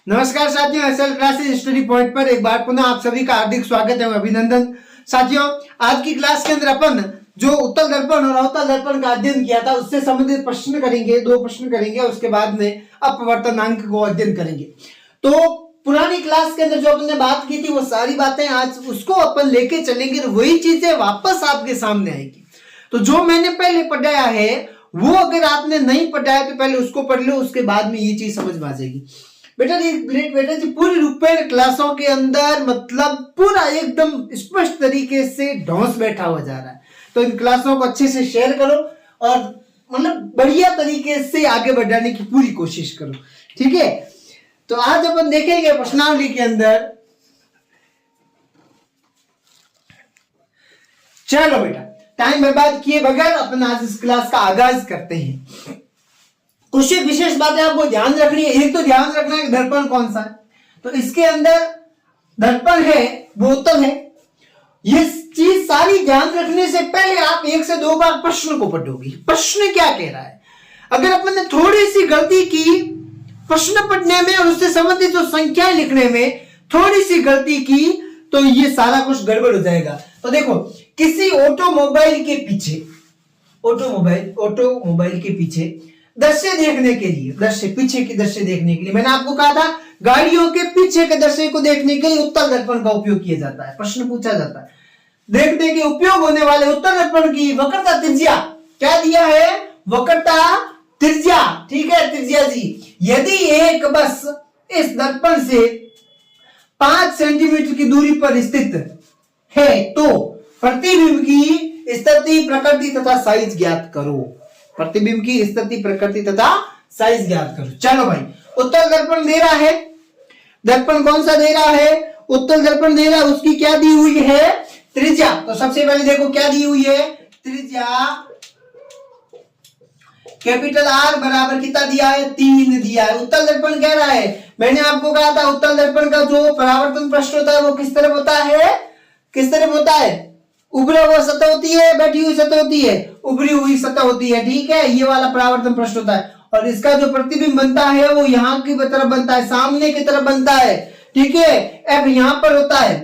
नमस्कार साथियों, SL classes study point पर एक बार पुनः आप सभी का हार्दिक स्वागत है, अभिनंदन। साथियों, आज की क्लास के अंदर अपन जो उत्तल दर्पण और अवतल दर्पण का अध्ययन किया था उससे संबंधित प्रश्न करेंगे, 2 प्रश्न करेंगे। उसके बाद में अपवर्तनांक को अध्ययन करेंगे। तो पुरानी क्लास के अंदर जो अपने बात की थी वो सारी बातें आज उसको अपन लेके चलेंगे, तो वही चीजें वापस आपके सामने आएगी। तो जो मैंने पहले पढ़ाया है वो अगर आपने नहीं पढ़ा है तो पहले उसको पढ़ लो, उसके बाद में ये चीज समझ में आ जाएगी। बेटा जी पूरी रूपेण क्लासों के अंदर मतलब पूरा एकदम स्पष्ट तरीके से ढोंस बैठा हुआ जा रहा है। तो इन क्लासों को अच्छे से शेयर करो और मतलब बढ़िया तरीके से आगे बढ़ाने की पूरी कोशिश करो, ठीक है। तो आज अपन देखेंगे प्रश्नावली के अंदर। चलो बेटा, टाइम बर्बाद किए बगैर अपन आज इस क्लास का आगाज करते हैं। कुछ विशेष बातें आपको ध्यान रखनी है। एक तो ध्यान रखना है दर्पण कौन सा है, तो इसके अंदर दर्पण है वो उत्तल है। ये चीज सारी ध्यान रखने से पहले आप 1 से 2 बार प्रश्न को पढ़ोगे। प्रश्न क्या कह रहा है, अगर अपन ने थोड़ी सी गलती की प्रश्न पढ़ने में और उससे संबंधित जो संख्याएं लिखने में थोड़ी सी गलती की तो ये सारा कुछ गड़बड़ हो जाएगा। तो देखो, किसी ऑटोमोबाइल के पीछे ऑटोमोबाइल के पीछे दृश्य देखने के लिए, दृश्य पीछे की दृश्य देखने के लिए मैंने आपको कहा था गाड़ियों के पीछे के दृश्य को देखने के लिए उत्तल दर्पण का उपयोग किया जाता है। प्रश्न पूछा जाता है, देखने के उपयोग होने वाले उत्तल दर्पण की वक्रता त्रिज्या क्या दिया है, वक्रता त्रिज्या, ठीक है, त्रिज्या जी। यदि एक बस इस दर्पण से 5 सेंटीमीटर की दूरी पर स्थित है तो प्रतिबिंब की स्थिति, प्रकृति तथा साइज ज्ञात करो। प्रतिबिंब की स्थिति, प्रकृति तथा साइज ज्ञात करो। चलो भाई, उत्तल दर्पण दे रहा है, दर्पण कौन सा दे रहा है, उत्तल दर्पण दे रहा है, उसकी क्या दी हुई है, त्रिज्या। तो सबसे पहले देखो क्या दी हुई है, त्रिज्या कैपिटल आर बराबर कितना दिया है, 3 दिया है। उत्तल दर्पण कह रहा है, मैंने आपको कहा था उत्तल दर्पण का जो परावर्तन पृष्ठ होता है वो किस तरफ होता है, किस तरफ होता है, उभरा हुआ सतह होती है, बैठी हुई सतह होती है, उभरी हुई सतह होती है, ठीक है। ये वाला परावर्तन पृष्ठ होता है और इसका जो प्रतिबिंब बनता है वो यहाँ की तरफ बनता है, सामने की तरफ बनता है, ठीक है। एफ यहाँ पर होता है,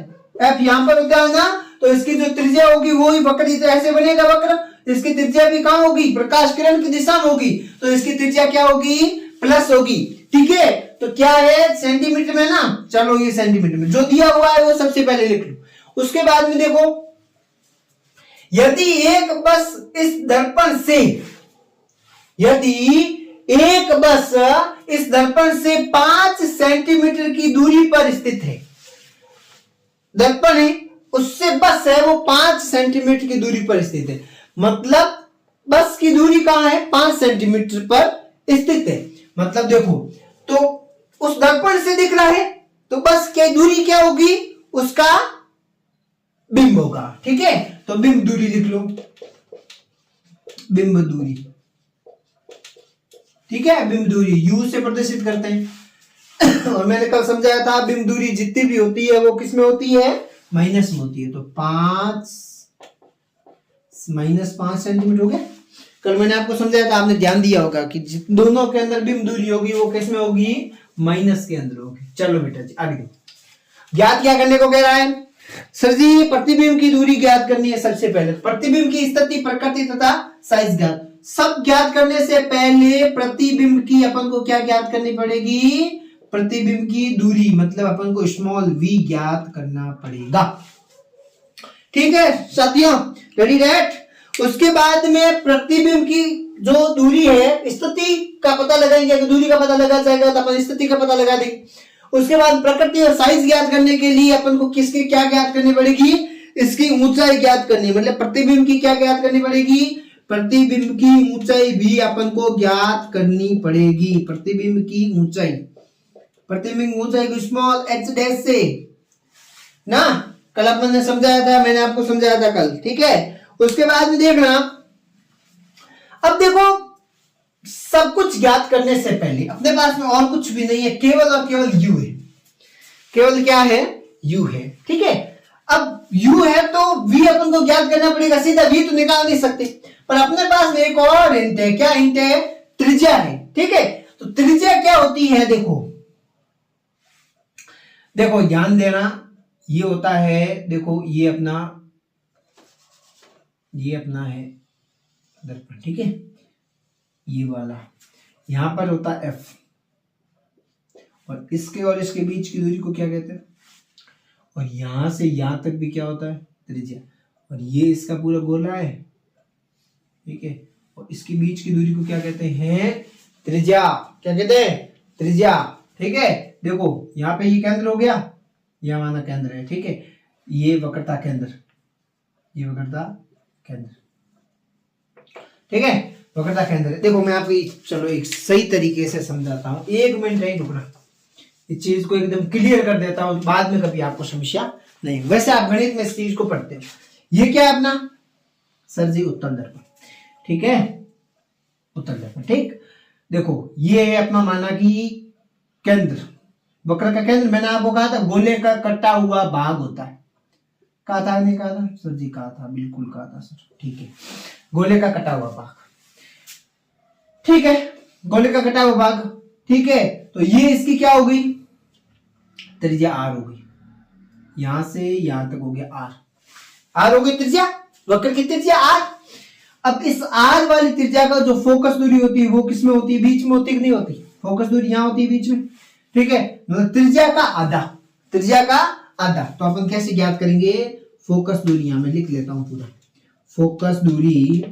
एफ यहाँ पर होता है ना, तो इसकी जो त्रिज्या होगी वो ही वक्र ऐसे बनेगा वक्र। इसकी त्रिज्या भी कहाँ होगी, प्रकाश किरण की दिशा में होगी, तो इसकी त्रिज्या क्या होगी, प्लस होगी, ठीक है। तो क्या है, सेंटीमीटर में ना, चलो ये सेंटीमीटर में जो दिया हुआ है वो सबसे पहले लिख लो। उसके बाद में देखो, यदि एक बस इस दर्पण से, यदि एक बस इस दर्पण से 5 सेंटीमीटर की दूरी पर स्थित है, दर्पण है उससे बस है वो 5 सेंटीमीटर की दूरी पर स्थित है, मतलब बस की दूरी कहां है, 5 सेंटीमीटर पर स्थित है। मतलब देखो, तो उस दर्पण से दिख रहा है तो बस की दूरी क्या होगी, उसका बिंब होगा, ठीक है। तो बिंब दूरी लिख लो, बिंब दूरी, ठीक है। बिंब दूरी यू से प्रदर्शित करते हैं और मैंने कल समझाया था बिंब दूरी जितनी भी होती है वो किस में होती है, माइनस में होती है। तो 5 -5 सेंटीमीटर हो गया। कल मैंने आपको समझाया था, आपने ध्यान दिया होगा कि दोनों के अंदर बिंब दूरी होगी वो किस में होगी, माइनस के अंदर होगी। चलो बेटा जी आगे ज्ञात क्या करने को कह रहा है, सर जी प्रतिबिंब की दूरी ज्ञात करनी है। सबसे पहले प्रतिबिंब की स्थिति, प्रकृति तथा साइज ज्ञात, सब ज्ञात करने से पहले प्रतिबिंब की अपन को क्या ज्ञात करनी पड़ेगी, प्रतिबिंब की दूरी, मतलब अपन को स्मॉल v ज्ञात करना पड़ेगा, ठीक है साथियों, रेडी राइट। उसके बाद में प्रतिबिंब की जो दूरी है, स्थिति का पता लगाएंगे, अगर दूरी का पता लगा जाएगा तो अपन स्थिति का पता लगा देंगे। उसके बाद प्रकृति और साइज ज्ञात करने के लिए अपन को किसकी क्या ज्ञात करनी पड़ेगी, इसकी ऊंचाई ज्ञात करनी, मतलब प्रतिबिंब की क्या ज्ञात करनी पड़ेगी, प्रतिबिंब की ऊंचाई भी अपन को ज्ञात करनी पड़ेगी। प्रतिबिंब की ऊंचाई, प्रतिबिंब ऊंचाई को स्मॉल h डैश से ना, कल अपन ने समझाया था, मैंने आपको समझाया था कल, ठीक है। उसके बाद में देखना, अब देखो सब कुछ ज्ञात करने से पहले अपने पास में और कुछ भी नहीं है, केवल और केवल u है, केवल क्या है, u है, ठीक है। अब u है तो v अपन को ज्ञात करना पड़ेगा, सीधा v तो निकाल नहीं सकते, पर अपने पास में एक और हिंट है, क्या हिंट है, त्रिज्या है, ठीक है। तो त्रिज्या क्या होती है, देखो देखो ध्यान देना, ये होता है, देखो ये अपना है दर्पण, ठीक है, ये वाला यहां पर होता है एफ, और इसके और इसके बीच की दूरी को क्या कहते हैं, और यहां से यहां तक भी क्या होता है, त्रिज्या, और ये इसका पूरा गोला है, ठीक है, और इसके बीच की दूरी को क्या कहते हैं, त्रिज्या, क्या कहते हैं, त्रिज्या, ठीक है। देखो यहाँ पे ये केंद्र हो गया, ये हमारा केंद्र है, ठीक है, ये वक्रता केंद्र, ये वक्रता केंद्र, ठीक है, वक्रता केंद्र है। देखो मैं आपको चलो एक सही तरीके से समझाता हूँ, 1 मिनट नहीं रुकना, इस चीज को एकदम क्लियर कर देता हूँ, बाद में कभी आपको समस्या नहीं। वैसे आप गणित में इस चीज को पढ़ते हो। ये क्या है अपना सर जी, उत्तल दर्पण, ठीक है, उत्तल दर्पण, ठीक। देखो ये है अपना माना कि केंद्र, वक्र का केंद्र, मैंने आपको कहा था गोले का कटा हुआ भाग होता है, कहा था नहीं कहा था सर जी, कहा था, बिल्कुल कहा था सर, ठीक है, गोले का कटा हुआ भाग, ठीक है, गोले का कटा हुआ भाग, ठीक है। तो ये इसकी क्या हो गई, त्रिज्या आर हो गई, यहां से यहां तक हो गया आर हो गई त्रिज्या, वक्र की त्रिज्या आर। अब इस आर वाली त्रिज्या का जो फोकस दूरी होती है वो किसमें होती है, बीच में होती है कि नहीं होती, फोकस दूरी यहां होती है बीच में, ठीक है, मतलब त्रिज्या का आधा, त्रिज्या का आधा। तो अपन कैसे ज्ञात करेंगे, फोकस दूरी, यहां मैं लिख लेता हूं पूरा, फोकस दूरी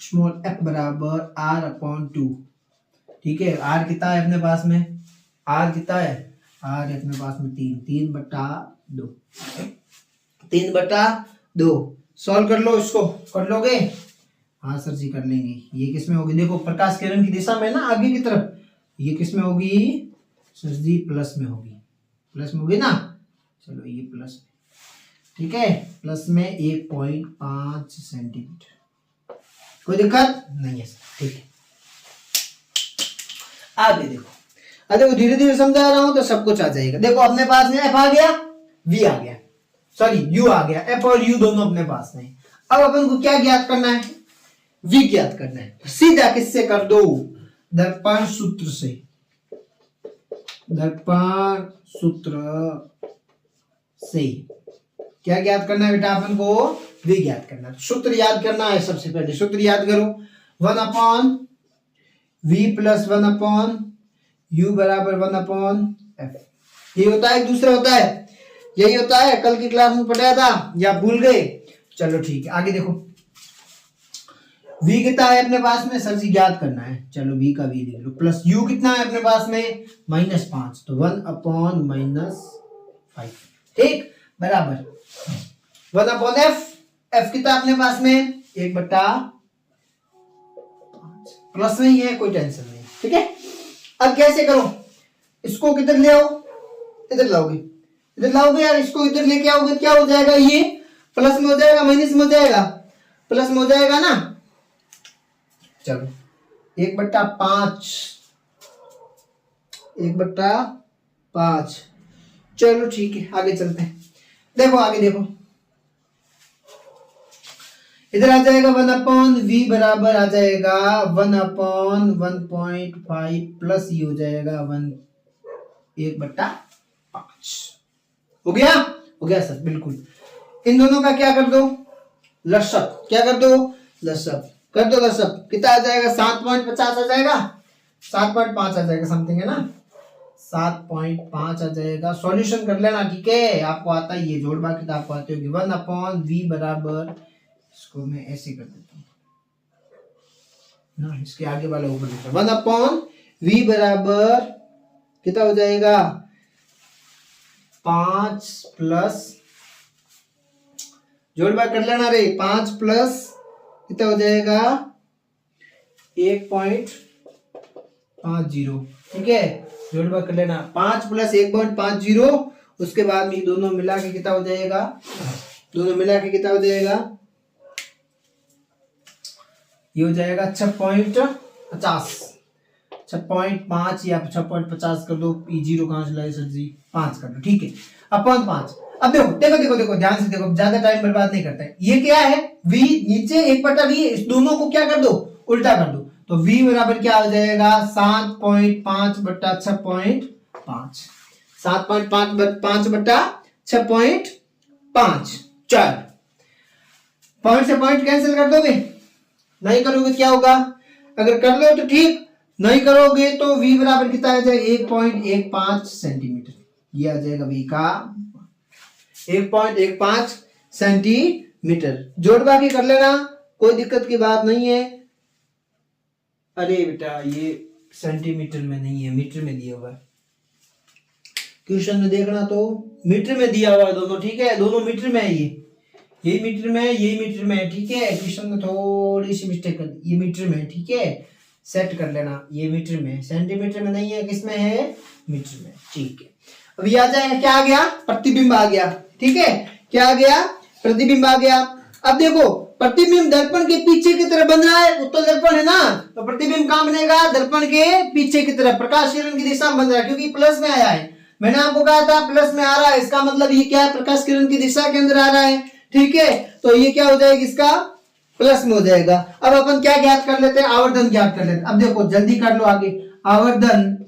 स्मॉल एफ बराबर आर अपॉन 2, ठीक है। आर कितना है अपने पास में, आर कितना है, आर है अपने पास में 3/2 सॉल्व कर लो, इसको कर लोगे, हाँ सर जी कर लेंगे। ये किसमें होगी, देखो प्रकाश किरण की दिशा में ना आगे की तरफ, ये किसमें होगी सर जी, प्लस में होगी, प्लस में होगी ना, चलो ये प्लस में, ठीक है, प्लस में 1.5 सेंटीमीटर, कोई दिक्कत नहीं है सर, ठीक है। आगे देखो, देखो धीरे धीरे समझा रहा हूं तो सब कुछ आ जाएगा। देखो अपने पास में एफ आ गया, वी आ गया, सॉरी यू आ गया, एफ और यू दोनों अपने पास में। अब अपन को क्या ज्ञात करना है, वी ज्ञात करना है। सीधा किससे कर दो, दर्पण सूत्र से, दर्पण सूत्र से क्या ज्ञात करना है बेटा, अपन को वी ज्ञात करना है। सूत्र याद करना है, सबसे पहले सूत्र याद करो, 1/v प्लस 1/u बराबर 1/f। ये होता है, दूसरा होता है, यही होता है, कल की क्लास में पढ़ाया था या भूल गए, चलो ठीक है। आगे देखो v कितना है अपने पास में, सर जी ज्ञात करना है, चलो v का v लिख लो, प्लस u कितना है अपने पास में -5, तो 1/-5, ठीक, बराबर 1/f, f कितना अपने पास में 1/5, प्लस में ही है, कोई टेंशन नहीं, ठीक है। अब कैसे करो, इसको किधर ले आओ, इधर लाओगे, इधर लाओगे यार, इसको इधर लेके आओगे, क्या हो जाएगा, ये प्लस में हो जाएगा, माइनस में हो जाएगा, प्लस में हो जाएगा ना, चलो 1/5, चलो ठीक है, आगे चलते हैं। देखो आगे देखो, इधर आ जाएगा 1/v बराबर आ जाएगा 1/1.5 प्लस ये हो जाएगा 1/5, हो गया, हो गया सर, बिल्कुल। इन दोनों का क्या कर दो, लसक, क्या कर दो, लसक कर दो, लसक कितना आ जाएगा, 7.50 आ जाएगा, 7.5 आ जाएगा, समथिंग है ना, 7.5 आ जाएगा। सॉल्यूशन कर लेना, ठीक है, आपको आता है ये जोड़ बाकी तो आपको आती होगी। 1/v बराबर, इसको मैं ऐसे कर देता हूँ ना, इसके आगे वाला ऊपर लिखा, 1/v बराबर कितना हो जाएगा, 5 प्लस, जोड़ बाग कर लेना रे, 5 प्लस कितना हो जाएगा 1.50, ठीक है, जोड़ बाग कर लेना, 5 प्लस 1.50, उसके बाद में दोनों मिला के कितना हो जाएगा, दोनों मिला के कितना हो जाएगा, ये हो जाएगा 6.50, 6.5 या 6.50 कर दो, 0 कहां से लाए सर जी, 5 कर दो, ठीक है, अपॉन 5। अब देखो देखो देखो देखो ध्यान से देखो, ज्यादा टाइम बर्बाद नहीं करते हैं। ये क्या है, v नीचे 1/v, इस दोनों को क्या कर दो, उल्टा कर दो, तो v बराबर क्या हो जाएगा 7.5 बट्टा 6.5, 7.5 बट्टा 6.5। चल पॉइंट से पॉइंट कैंसिल कर दोगे, नहीं करोगे क्या होगा, अगर कर लो तो ठीक, नहीं करोगे तो v बराबर कितना आ जाएगा 1.15 सेंटीमीटर, ये आ जाएगा v का 1.15 सेंटीमीटर। जोड़ बाकी कर लेना, कोई दिक्कत की बात नहीं है। अरे बेटा ये सेंटीमीटर में नहीं है, मीटर में दिया हुआ है, क्वेश्चन में देखना तो मीटर में दिया हुआ है दोनों, ठीक है, दोनों मीटर में है, ये मीटर में है, ये मीटर में है, ठीक है, क्वेश्चन में थोड़ी सी मिस्टेक कर, ये मीटर में है, ठीक है, सेट कर लेना, ये मीटर में, सेंटीमीटर में नहीं है, किसमें है, मीटर में, ठीक है। अभी आ जाएगा, क्या आ गया, प्रतिबिंब आ गया, ठीक है, क्या आ गया, प्रतिबिंब आ गया। अब देखो प्रतिबिंब दर्पण के पीछे की तरफ बन रहा है, उत्तल दर्पण है ना, तो प्रतिबिंब कहां बनेगा, दर्पण के पीछे की तरफ, प्रकाश किरण की दिशा में बन रहा है, क्योंकि प्लस में आया है, मैंने आपको कहा था प्लस में आ रहा है, इसका मतलब ये क्या है, प्रकाश किरण की दिशा के अंदर आ रहा है, ठीक है, तो ये क्या हो जाएगा, इसका प्लस में हो जाएगा। अब अपन क्या ज्ञात कर लेते हैं, आवर्धन ज्ञात कर लेते हैं। अब देखो जल्दी कर लो आगे, आवर्धन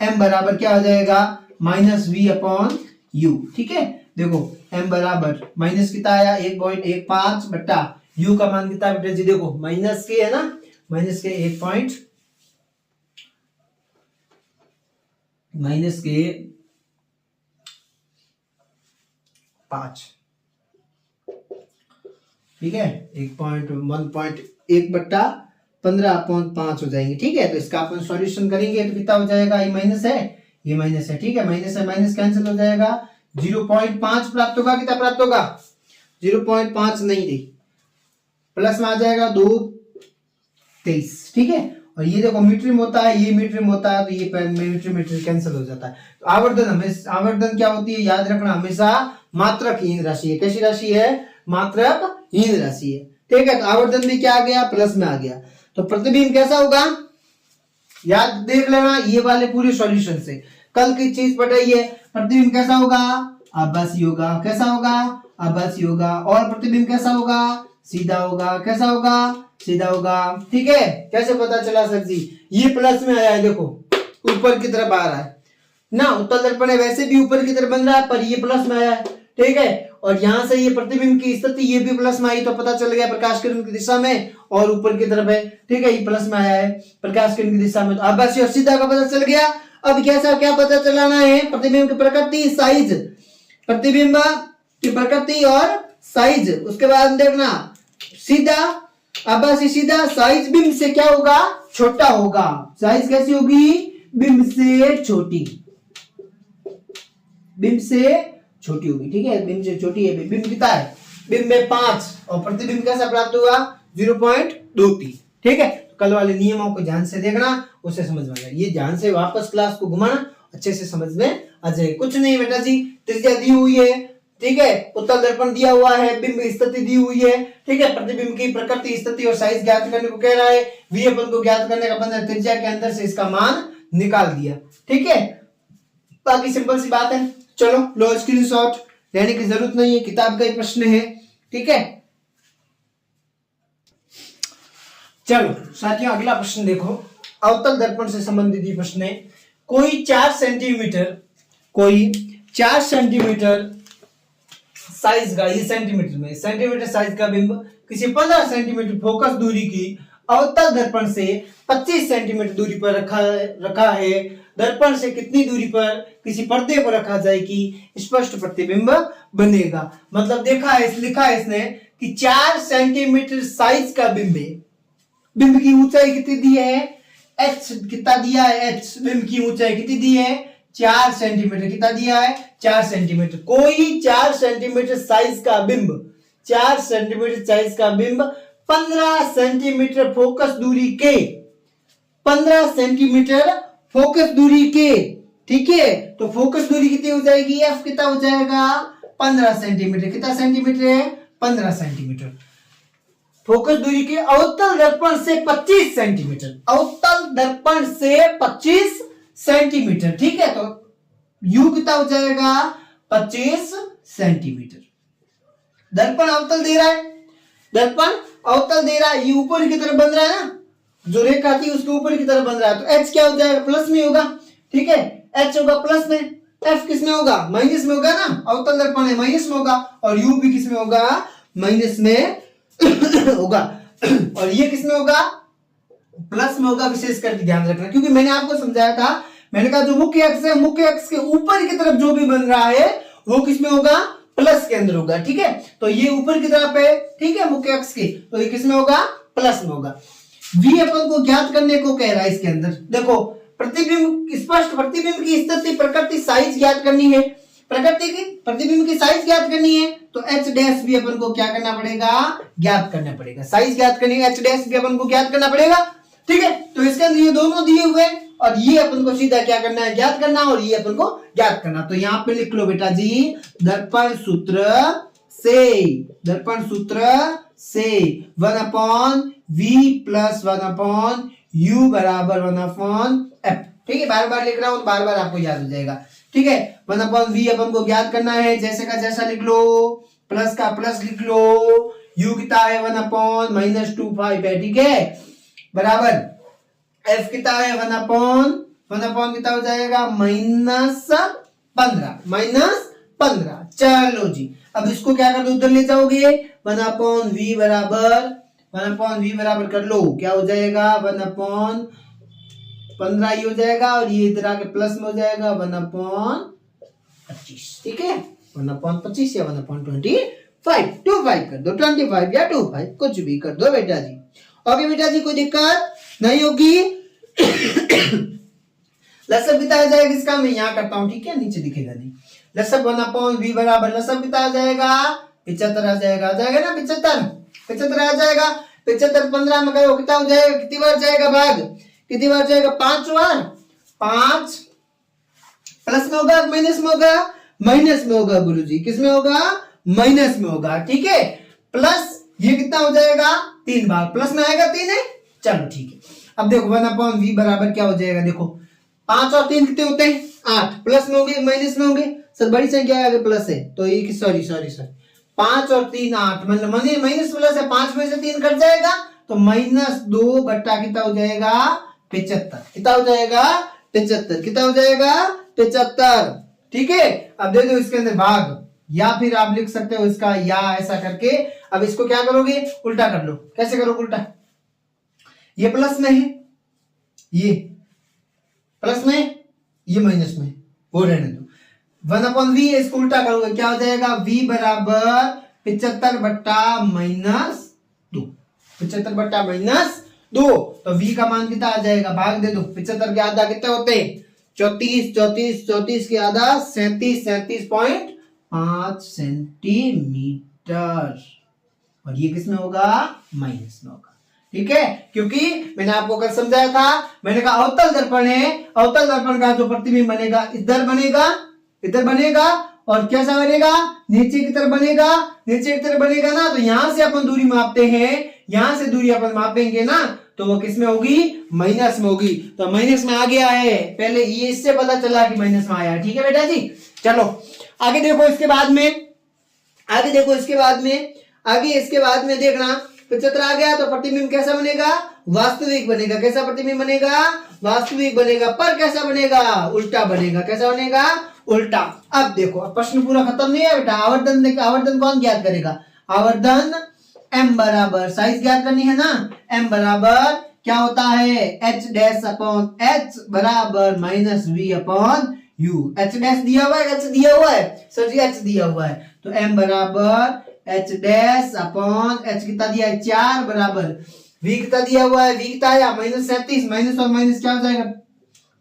m बराबर क्या हो जाएगा -v/u, ठीक है, देखो m बराबर माइनस कितना आया 1.15 बट्टा u का मान कितना बेटा जी, देखो माइनस के है ना, माइनस के 1.5, ठीक है, 1.1 बट्टा 15/5 हो जाएंगे, ठीक है, तो इसका अपन सॉल्यूशन करेंगे तो कितना हो जाएगा, ये माइनस है, ये माइनस है, ठीक है, माइनस है, माइनस कैंसिल हो जाएगा, 0.5 प्राप्त होगा, कितना प्राप्त होगा 0.5 नहीं दे, प्लस में आ जाएगा 2.23, ठीक है, और ये देखो मीटर में होता है, ये मीटर में होता है, तो ये मीटर कैंसिल हो जाता है। तो आवर्धन हमेशा, आवर्धन क्या होती है, याद रखना, हमेशा मात्रकहीन राशि है, कैसी राशि है, मात्रकहीन राशि है, ठीक है, तो आवर्धन भी क्या आ गया, प्लस में आ गया। तो प्रतिबिंब कैसा होगा, याद देख लेना ये वाले पूरे सॉल्यूशन से, कल की चीज पढ़ाई है, प्रतिबिंब कैसा होगा, आभासी होगा, कैसा होगा, आभासी होगा, और प्रतिबिंब कैसा होगा, सीधा होगा, कैसा होगा, सीधा होगा, ठीक है, कैसे पता चला सर जी, ये प्लस में आया है, देखो ऊपर की तरफ आ रहा है ना, उत्तल दर्पण है वैसे भी ऊपर की तरफ बन रहा है, पर ये प्लस में आया है, ठीक है, और यहां से ये प्रतिबिंब की स्थिति ये भी प्लस में आई, तो पता चल गया प्रकाश किरण की दिशा में और ऊपर की तरफ है, ठीक है, ये प्लस में आया है प्रकाश किरण की दिशा में, तो आभासी और सीधा का पता चल गया। अब कैसा क्या पता चलाना है, प्रतिबिंब की प्रकृति, साइज, प्रतिबिंब की प्रकृति और साइज, उसके बाद देखना सीधा, आभासी सीधा, साइज बिंब से क्या होगा, छोटा होगा, साइज कैसी होगी, बिंब से छोटी, बिंब से छोटी होगी, ठीक है, बिंब से छोटी है, बिंब कितना है, बिंब में 5 और प्रतिबिंब कैसा प्राप्त हुआ 0.23, ठीक है, कल वाले नियमों को ध्यान से देखना, उससे समझ में आएगा, ये ध्यान से वापस क्लास को घुमाना, अच्छे से समझ में आ जाए। कुछ नहीं बेटा जी, त्रिज्या दी हुई है, ठीक है, उत्तल दर्पण दिया हुआ है, बिंब स्थिति दी हुई है, ठीक है, प्रतिबिंब की प्रकृति, स्थिति और साइज ज्ञात करने को कह रहा है, v अपन को ज्ञात करने का अपन ने त्रिज्या के अंदर से इसका मान निकाल दिया, ठीक है, बाकी सिंपल सी बात है। चलो लो स्क्रीनशॉट, लेने की जरूरत नहीं है, किताब का ही प्रश्न है, ठीक है। चलो साथियों अगला प्रश्न देखो, अवतल दर्पण से संबंधित ये प्रश्न है, कोई 4 सेंटीमीटर साइज का, ये सेंटीमीटर में, सेंटीमीटर साइज का बिंब किसी 15 सेंटीमीटर फोकस दूरी की अवतल दर्पण से 25 सेंटीमीटर दूरी पर रखा है, दर्पण से कितनी दूरी पर किसी पर्दे पर रखा जाए कि स्पष्ट प्रतिबिंब बनेगा। मतलब देखा है, लिखा है इसने कि 4 सेंटीमीटर साइज का बिंब है, बिंब की ऊंचाई कितनी दी है, h कितना दिया है, h, बिंब की ऊंचाई कितनी दी है 4 सेंटीमीटर, कितना दिया है 4 सेंटीमीटर। कोई 4 सेंटीमीटर साइज का बिंब, 4 सेंटीमीटर साइज का बिंब 15 सेंटीमीटर फोकस दूरी के, 15 सेंटीमीटर फोकस दूरी के, ठीक है, तो फोकस दूरी कितनी हो जाएगी, f कितना हो जाएगा 15 सेंटीमीटर, कितना सेंटीमीटर है 15 सेंटीमीटर। फोकस दूरी के अवतल दर्पण से 25 सेंटीमीटर, अवतल दर्पण से 25 सेंटीमीटर, ठीक है, तो u कितना हो जाएगा 25 सेंटीमीटर। दर्पण अवतल दे रहा है, दर्पण अवतल दे रहा है, ये ऊपर की तरफ बन रहा है ना, जो रेखा थी उसके ऊपर की तरफ बन रहा है, तो एच क्या हो जाएगा, प्लस में होगा, ठीक है, एच होगा प्लस में, एफ किस में होगा, माइनस में होगा ना, अवतल दर्पण है माइनस में होगा, और यू भी किस में होगा, माइनस में होगा, और ये किस में होगा, प्लस में होगा। विशेष करके ध्यान रखना, क्योंकि मैंने आपको समझाया था, मैंने कहा जो मुख्य अक्ष है, मुख्य अक्ष के ऊपर की तरफ जो भी बन रहा है वो किस में होगा, प्लस के अंदर होगा, ठीक है, तो ये ऊपर की तरफ है, ठीक है, मुख्य अक्ष की, तो ये किस में होगा, प्लस में होगा। v अपन को ज्ञात करने को कह रहा है, इसके अंदर देखो प्रतिबिंब, स्पष्ट प्रतिबिंब की स्थिति, प्रकृति, साइज ज्ञात करनी है, प्रकृति की प्रतिबिंब की साइज ज्ञात करनी है, तो एच डैश भी अपन को क्या करना पड़ेगा, ज्ञात करना पड़ेगा, साइज ज्ञात करनी है, एच डैश भी अपन को ज्ञात करना पड़ेगा, ठीक है, तो इसके अंदर ये दोनों दिए हुए और ये अपन को सीधा क्या करना है, ज्ञात करना, और ये अपन को ज्ञात करना, तो यहाँ पे लिख लो बेटा जी, दर्पण सूत्र से 1/v प्लस 1/u बराबर 1/f, ठीक है, बार बार लिख रहा हूं, बार बार आपको याद हो जाएगा, ठीक है, 1/v अपन को ज्ञात करना है, जैसे का जैसा लिख लो, प्लस का प्लस लिख लो, u कितना है 1/-25 है, ठीक है, बराबर f कितना है 1/1 कितना हो जाएगा, -15, चलो जी, अब इसको क्या कर दो, उधर ले जाओगे, 1/v बराबर कर लो, क्या हो जाएगा, 1/15 ही हो जाएगा, और ये इधर आके प्लस में हो जाएगा 1/25, ठीक है, 1/25 या 1/25, 25 कर दो, 25 या 25 कुछ भी कर दो बेटा जी, ओके बेटा जी, कोई दिक्कत नहीं होगी। लसब कितना आ जाएगा इसका, मैं यहाँ करता हूँ, ठीक है, नीचे दिखेगा नहीं, लसब 1/v बराबर लसब कितना आ जाएगा, 75 आ जाएगा, ना 75 आ जाएगा, 75 15 में करो कितना हो जाएगा, कितनी बार जाएगा भाग, कितनी बार जाएगा, 5 बार, 5 प्लस में होगा, माइनस में होगा, माइनस में होगा गुरुजी, किस में होगा, माइनस में होगा, ठीक है, प्लस ये कितना हो जाएगा, 3 बार प्लस में आएगा, 3 है, चलो ठीक है, अब देखो 1/v बराबर क्या हो जाएगा, देखो 5 और 3 कितने होते हैं, 8, प्लस में होंगे माइनस में होंगे, सर बड़ी संख्या है, आगे प्लस है, तो ये सॉरी 5 और 3 8, मतलब माइनस प्लस है, 5 में से 3 कट जाएगा, तो -2 बट्टा कितना हो जाएगा, 75, कितना हो जाएगा, 75, कितना हो जाएगा, 75, ठीक है, अब दे दो इसके अंदर भाग, या फिर आप लिख सकते हो इसका या ऐसा करके, अब इसको क्या करोगे, उल्टा कर लो, कैसे करो उल्टा, ये प्लस में है, ये प्लस में, ये माइनस में, वो रहने दो, 1/v इसको उल्टा करोगे, क्या हो जाएगा, v बराबर 75 बट्टा -2, 75 बट्टा -2, तो v का मान कितना आ जाएगा, भाग दे दो, 75 के आधा कितने होते हैं, 34 के आधा 37.5 सेंटीमीटर, और ये किसमें होगा, माइनस में होगा, ठीक है, क्योंकि मैंने आपको कल समझाया था, मैंने कहा अवतल दर्पण है, अवतल दर्पण का जो प्रतिबिंब बनेगा इधर बनेगा, और कैसा बनेगा, नीचे की तरफ बनेगा ना, तो यहां से अपन दूरी मापते हैं, यहां से दूरी अपन मापेंगे ना, तो वो किस में होगी, माइनस में होगी, तो माइनस में आ गया है, पहले ये इससे पता चला कि माइनस में आया, ठीक है बेटा जी, चलो आगे देखो, इसके बाद में देखना, 75 आ गया, तो प्रतिबिंब कैसा बनेगा, वास्तविक बनेगा, कैसा प्रतिबिंब बनेगा, वास्तविक बनेगा, पर कैसा बनेगा, उल्टा बनेगा, कैसा बनेगा, उल्टा। अब देखो, अब प्रश्न पूरा खत्म नहीं है बेटा, आवर्धन कौन ज्ञात करेगा, आवर्धन m बराबर, साइज ज्ञात करनी है ना, m बराबर क्या होता है, h डैश अपॉन h बराबर -v upon u, h dash दिया हुआ है, h दिया हुआ है, सर जी h दिया हुआ है, तो m बराबर h डैश अपॉन h कितना दिया है 4 बराबर v कितना दिया हुआ है, v कितना आया -37, माइनस और माइनस क्या हो जाएगा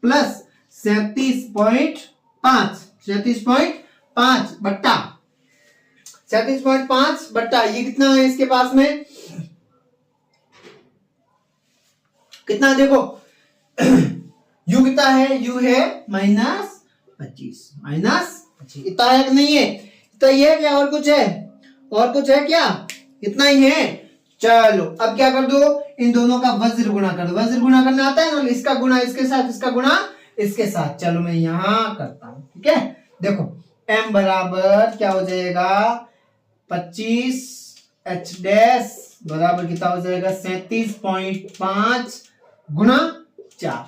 प्लस 37.5 बट्टा 37.5 बट्टा ये कितना है इसके पास में, कितना देखो u कितना है, u है -25 इतना है कि नहीं है, इतना ही है क्या, और कुछ है क्या, इतना ही है। चलो अब क्या कर दो, इन दोनों का वज्र गुणा कर दो, वज्र गुणा करना आता है ना, इसका गुणा इसके साथ, इसका गुणा इसके साथ, चलो मैं यहां करता हूं, ठीक है, देखो m बराबर क्या हो जाएगा 25 h डैश बराबर कितना हो जाएगा 37.5 गुणा 4।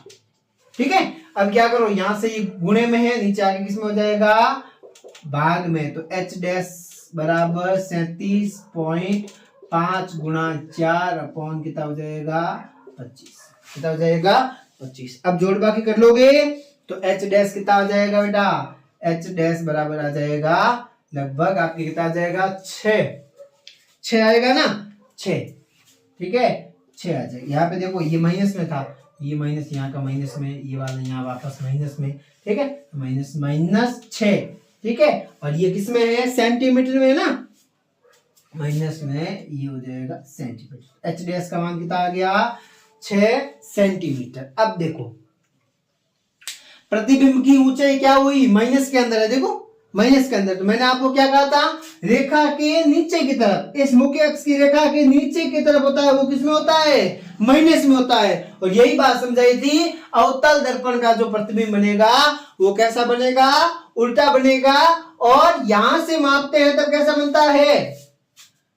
ठीक है, अब क्या करो, यहां से ये गुणे में है, नीचे आके किस में हो जाएगा, भाग में। तो h डैश बराबर 37.5 गुणा 4 अपॉन कितना हो जाएगा 25। कितना हो जाएगा 25। अब जोड़ बाकी कर लोगे तो h डैश कितना हो जाएगा बेटा, h डैश बराबर आ जाएगा लगभग आपके कितना आ जाएगा 6 आएगा ना, 6। ठीक है, 6 आ जाएगा। यहाँ पे देखो ये माइनस में था, ये माइनस यहाँ का माइनस में, ये वाला यहाँ वापस माइनस में। ठीक है, माइनस माइनस 6। ठीक है, और ये किस में है, सेंटीमीटर में है ना, माइनस में ये हो जाएगा सेंटीमीटर। एच डैश का मान कितना आ गया 6 सेंटीमीटर। अब देखो प्रतिबिंब की ऊंचाई क्या हुई, माइनस के अंदर है, देखो माइनस के अंदर। तो मैंने आपको क्या कहा था, रेखा के नीचे की तरफ, इस मुख्य अक्ष की रेखा के नीचे की तरफ होता है, वो किसमें होता है, माइनस में होता है। और यही बात समझाई थी, अवतल दर्पण का जो प्रतिबिंब बनेगा वो कैसा बनेगा, उल्टा बनेगा। और यहां से मापते हैं तब कैसा बनता है,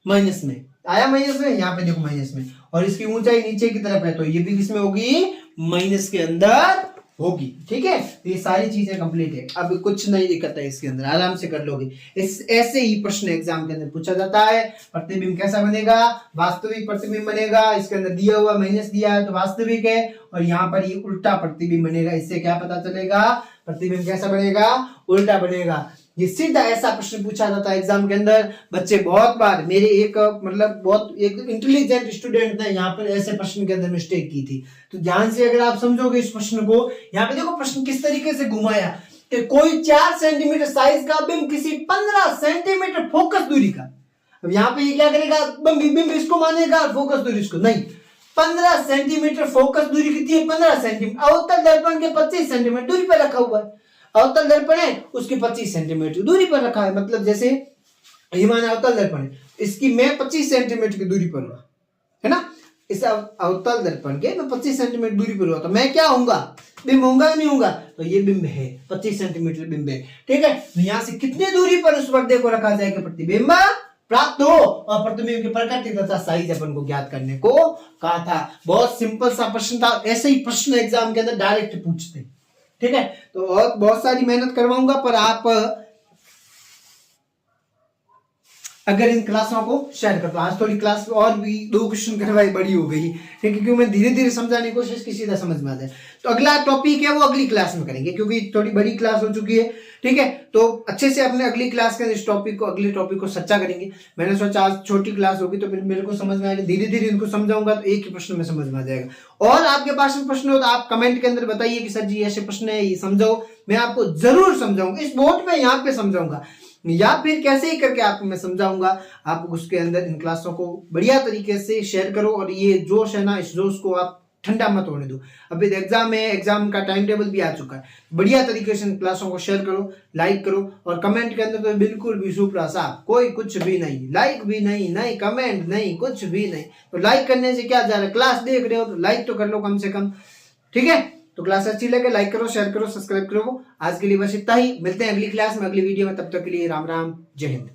माइनस में। आया माइनस में, यहाँ पे देखो माइनस में। और इसकी ऊंचाई नीचे की तरफ है, तो ये भी किसमें होगी, माइनस के अंदर होगी। ठीक है, तो ये सारी चीजें कंप्लीट है। अब कुछ नहीं दिक्कत है इसके अंदर, आराम से कर लोगे। इस ऐसे ही प्रश्न एग्जाम के अंदर पूछा जाता है। प्रतिबिंब कैसा बनेगा, वास्तविक प्रतिबिंब बनेगा। इसके अंदर दिया हुआ माइनस दिया है तो वास्तविक है, और यहाँ पर ये उल्टा प्रतिबिंब बनेगा। इससे क्या पता चलेगा, प्रतिबिंब कैसा बनेगा, उल्टा बनेगा। ये सीधा ऐसा प्रश्न पूछा जाता है एग्जाम के अंदर। बच्चे बहुत बार, मेरे एक मतलब बहुत एक इंटेलिजेंट स्टूडेंट ने यहाँ पर ऐसे प्रश्न के अंदर मिस्टेक की थी। तो ध्यान से अगर आप समझोगे इस प्रश्न को, यहाँ पे देखो प्रश्न किस तरीके से घुमाया कि कोई 4 सेंटीमीटर साइज का बिंब किसी 15 सेंटीमीटर फोकस दूरी का। अब यहाँ पे ये क्या करेगा, बिंब इसको मानेगा, फोकस दूरी इसको नहीं। 15 सेंटीमीटर फोकस दूरी कितनी है, 15 सेंटीमीटर। अवतल दर्पण के 25 सेंटीमीटर दूरी पर रखा हुआ है। अवतल दर्पण है, उसकी 25 सेंटीमीटर दूरी पर रखा है। मतलब जैसे ये माना अवतल दर्पण है, इसकी मैं 25 सेंटीमीटर की दूरी पर हुआ, है ना। इस अवतल दर्पण के मैं 25 सेंटीमीटर दूरी पर हुआ, तो मैं क्या होऊंगा, बिंब होऊंगा या नहीं होऊंगा, तो ये बिंब है, 25 सेंटीमीटर बिंब है। ठीक है, तो यहां से कितने दूरी पर उस पर्दे को रखा जाएगा, प्रतिबिंब प्राप्त हो। और प्रतिबिंब की प्रकृति तथा साइज अपन को ज्ञात करने को कहा था। बहुत सिंपल सा प्रश्न था। ऐसे ही प्रश्न एग्जाम के अंदर डायरेक्ट पूछते हैं। ठीक है, तो और बहुत सारी मेहनत करवाऊंगा, पर आप अगर इन क्लासों को शेयर कर दो। आज थोड़ी क्लास और भी 2 क्वेश्चन करवाई बड़ी हो गई, ठीक है, क्योंकि मैं धीरे धीरे समझाने की कोशिश की, सीधा समझ में आ जाए। तो अगला टॉपिक है वो अगली क्लास में करेंगे, क्योंकि थोड़ी बड़ी क्लास हो चुकी है। ठीक है, तो अच्छे से अपने अगली क्लास के इस टॉपिक को, अगले टॉपिक को सच्चा करेंगे। मैंने सोचा आज छोटी क्लास होगी तो फिर मेरे को समझ में आएगा, धीरे धीरे इनको समझाऊंगा तो एक ही प्रश्न में समझ में आ जाएगा। और आपके पास में प्रश्न हो तो आप कमेंट के अंदर बताइए कि सर जी ऐसे प्रश्न है, ये समझाओ। मैं आपको जरूर समझाऊंगा, इस बोर्ड पे यहाँ पे समझाऊंगा, या फिर कैसे ही करके आपको मैं समझाऊंगा। आप उसके अंदर इन क्लासों को बढ़िया तरीके से शेयर करो, और ये जोश है ना, इस जोश को आप ठंडा मत होने दो। अभी एग्जाम है, एग्जाम का टाइम टेबल भी आ चुका है। बढ़िया तरीके से इन क्लासों को शेयर करो, लाइक करो, और कमेंट के अंदर तो बिल्कुल भी सुपरा साफ, कोई कुछ भी नहीं, लाइक भी नहीं, नहीं कमेंट नहीं, कुछ भी नहीं। तो लाइक करने से क्या जा रहा है, क्लास देख रहे हो तो लाइक तो कर लो कम से कम। ठीक है, तो क्लास अच्छी लगे लाइक करो, शेयर करो, सब्सक्राइब करो। आज के लिए बस इतना ही, मिलते हैं अगली क्लास में, अगली वीडियो में। तब तक के लिए राम राम, जय हिंद।